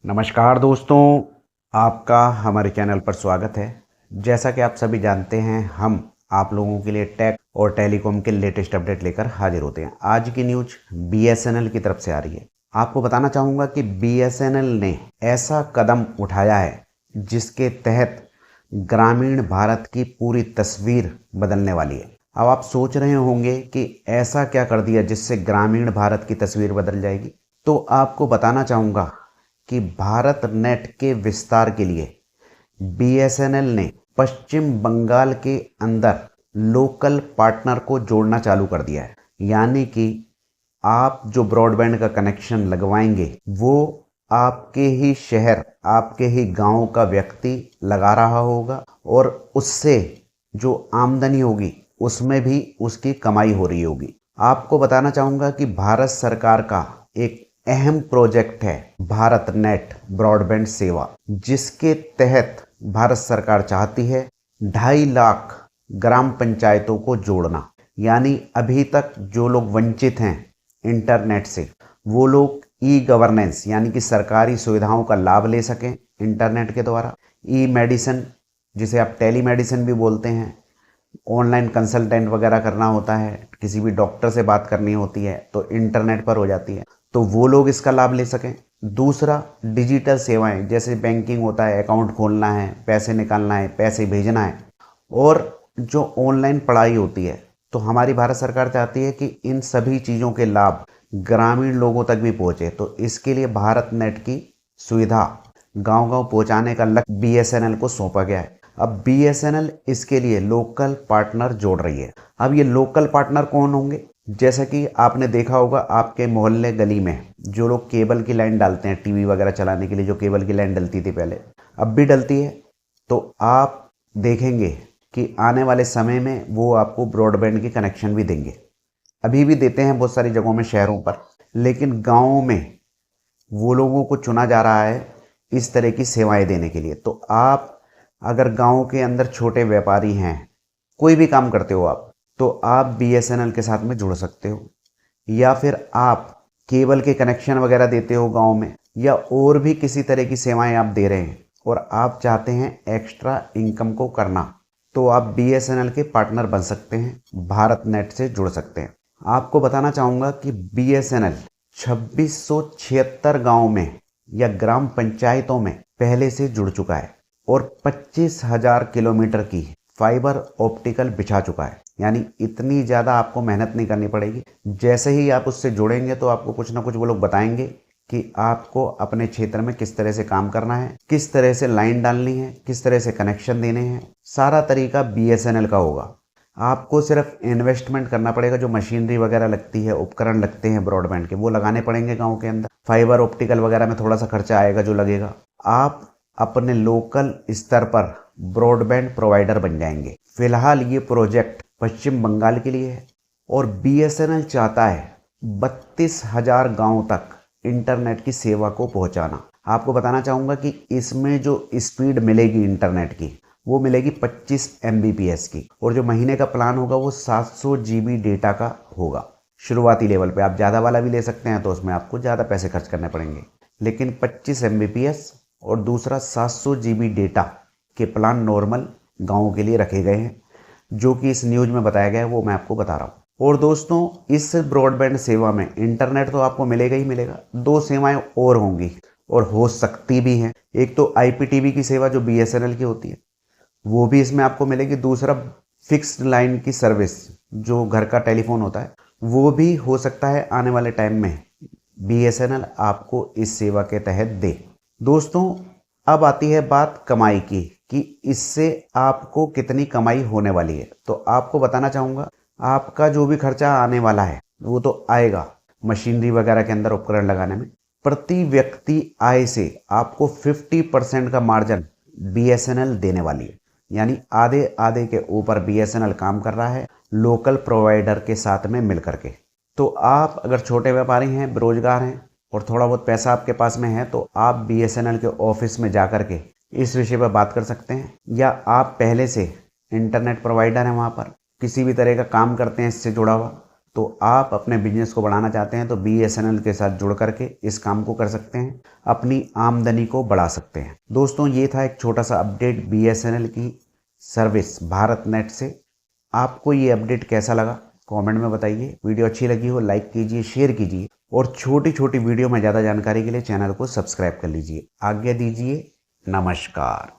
नमस्कार दोस्तों, आपका हमारे चैनल पर स्वागत है। जैसा कि आप सभी जानते हैं, हम आप लोगों के लिए टेक और टेलीकॉम के लेटेस्ट अपडेट लेकर हाजिर होते हैं। आज की न्यूज बीएसएनएल की तरफ से आ रही है। आपको बताना चाहूँगा कि बीएसएनएल ने ऐसा कदम उठाया है जिसके तहत ग्रामीण भारत की पूरी तस्वीर बदलने वाली है। अब आप सोच रहे होंगे कि ऐसा क्या कर दिया जिससे ग्रामीण भारत की तस्वीर बदल जाएगी। तो आपको बताना चाहूँगा कि भारत नेट के विस्तार के लिए बीएसएनएल ने पश्चिम बंगाल के अंदर लोकल पार्टनर को जोड़ना चालू कर दिया है। यानी कि आप जो ब्रॉडबैंड का कनेक्शन लगवाएंगे वो आपके ही शहर, आपके ही गांव का व्यक्ति लगा रहा होगा और उससे जो आमदनी होगी उसमें भी उसकी कमाई हो रही होगी। आपको बताना चाहूँगा कि भारत सरकार का एक अहम प्रोजेक्ट है भारत नेट ब्रॉडबैंड सेवा, जिसके तहत भारत सरकार चाहती है 2.5 लाख ग्राम पंचायतों को जोड़ना। यानी अभी तक जो लोग वंचित हैं इंटरनेट से, वो लोग ई गवर्नेंस यानी कि सरकारी सुविधाओं का लाभ ले सकें इंटरनेट के द्वारा। ई मेडिसिन, जिसे आप टेली मेडिसिन भी बोलते हैं, ऑनलाइन कंसल्टेंट वगैरह करना होता है, किसी भी डॉक्टर से बात करनी होती है तो इंटरनेट पर हो जाती है, तो वो लोग इसका लाभ ले सकें। दूसरा, डिजिटल सेवाएं, जैसे बैंकिंग होता है, अकाउंट खोलना है, पैसे निकालना है, पैसे भेजना है, और जो ऑनलाइन पढ़ाई होती है, तो हमारी भारत सरकार चाहती है कि इन सभी चीज़ों के लाभ ग्रामीण लोगों तक भी पहुँचे। तो इसके लिए भारत नेट की सुविधा गांव-गांव पहुँचाने का लक्ष्य बीएसएनएल को सौंपा गया है। अब बीएसएनएल इसके लिए लोकल पार्टनर जोड़ रही है। अब ये लोकल पार्टनर कौन होंगे? जैसा कि आपने देखा होगा, आपके मोहल्ले गली में जो लोग केबल की लाइन डालते हैं टीवी वगैरह चलाने के लिए, जो केबल की लाइन डलती थी पहले, अब भी डलती है, तो आप देखेंगे कि आने वाले समय में वो आपको ब्रॉडबैंड की कनेक्शन भी देंगे। अभी भी देते हैं बहुत सारी जगहों में, शहरों पर, लेकिन गाँवों में वो लोगों को चुना जा रहा है इस तरह की सेवाएं देने के लिए। तो आप अगर गाँव के अंदर छोटे व्यापारी हैं, कोई भी काम करते हो आप, तो आप बीएसएनएल के साथ में जुड़ सकते हो। या फिर आप केबल के कनेक्शन वगैरह देते हो गांव में, या और भी किसी तरह की सेवाएं आप दे रहे हैं और आप चाहते हैं एक्स्ट्रा इनकम को करना, तो आप बीएसएनएल के पार्टनर बन सकते हैं, भारत नेट से जुड़ सकते हैं। आपको बताना चाहूँगा कि बीएसएनएल 2676 गाँव में या ग्राम पंचायतों में पहले से जुड़ चुका है और 25,000 किलोमीटर की फाइबर ऑप्टिकल बिछा चुका है। यानी इतनी ज़्यादा आपको मेहनत नहीं करनी पड़ेगी। जैसे ही आप उससे जुड़ेंगे तो आपको कुछ ना कुछ वो लोग बताएंगे कि आपको अपने क्षेत्र में किस तरह से काम करना है, किस तरह से लाइन डालनी है, किस तरह से कनेक्शन देने हैं। सारा तरीका बीएसएनएल का होगा। आपको सिर्फ इन्वेस्टमेंट करना पड़ेगा। जो मशीनरी वगैरह लगती है, उपकरण लगते हैं ब्रॉडबैंड के, वो लगाने पड़ेंगे गाँव के अंदर। फाइबर ऑप्टिकल वगैरह में थोड़ा सा खर्चा आएगा जो लगेगा। आप अपने लोकल स्तर पर ब्रॉडबैंड प्रोवाइडर बन जाएंगे। फिलहाल ये प्रोजेक्ट पश्चिम बंगाल के लिए है और बीएसएनएल चाहता है 32,000 गाँव तक इंटरनेट की सेवा को पहुंचाना। आपको बताना चाहूँगा कि इसमें जो स्पीड मिलेगी इंटरनेट की, वो मिलेगी 25 MBPS की, और जो महीने का प्लान होगा वो 700 GB डेटा का होगा। शुरुआती लेवल पे आप ज़्यादा वाला भी ले सकते हैं, तो उसमें आपको ज़्यादा पैसे खर्च करने पड़ेंगे, लेकिन 25 MBPS और दूसरा 700 GB डेटा के प्लान नॉर्मल गाँव के लिए रखे गए हैं, जो कि इस न्यूज़ में बताया गया है, वो मैं आपको बता रहा हूँ। और दोस्तों, इस ब्रॉडबैंड सेवा में इंटरनेट तो आपको मिलेगा ही मिलेगा, 2 सेवाएं और होंगी और हो सकती भी हैं। एक तो IPTV की सेवा जो बीएसएनएल की होती है, वो भी इसमें आपको मिलेगी। दूसरा, फिक्स्ड लाइन की सर्विस, जो घर का टेलीफोन होता है, वो भी हो सकता है आने वाले टाइम में बीएसएनएल आपको इस सेवा के तहत दे। दोस्तों, अब आती है बात कमाई की कि इससे आपको कितनी कमाई होने वाली है। तो आपको बताना चाहूँगा, आपका जो भी खर्चा आने वाला है वो तो आएगा मशीनरी वगैरह के अंदर उपकरण लगाने में। प्रति व्यक्ति आय से आपको 50% का मार्जिन बीएसएनएल देने वाली है। यानी आधे आधे के ऊपर बीएसएनएल काम कर रहा है लोकल प्रोवाइडर के साथ में मिल करके। तो आप अगर छोटे व्यापारी हैं, बेरोजगार हैं और थोड़ा बहुत पैसा आपके पास में है, तो आप बीएसएनएल के ऑफिस में जा कर के इस विषय पर बात कर सकते हैं। या आप पहले से इंटरनेट प्रोवाइडर हैं, वहाँ पर किसी भी तरह का काम करते हैं इससे जुड़ा हुआ, तो आप अपने बिजनेस को बढ़ाना चाहते हैं तो BSNL के साथ जुड़ करके इस काम को कर सकते हैं, अपनी आमदनी को बढ़ा सकते हैं। दोस्तों, ये था एक छोटा सा अपडेट BSNL की सर्विस भारत नेट से। आपको ये अपडेट कैसा लगा कमेंट में बताइए। वीडियो अच्छी लगी हो लाइक कीजिए, शेयर कीजिए और छोटी छोटी वीडियो में ज़्यादा जानकारी के लिए चैनल को सब्सक्राइब कर लीजिए। आज्ञा दीजिए, नमस्कार।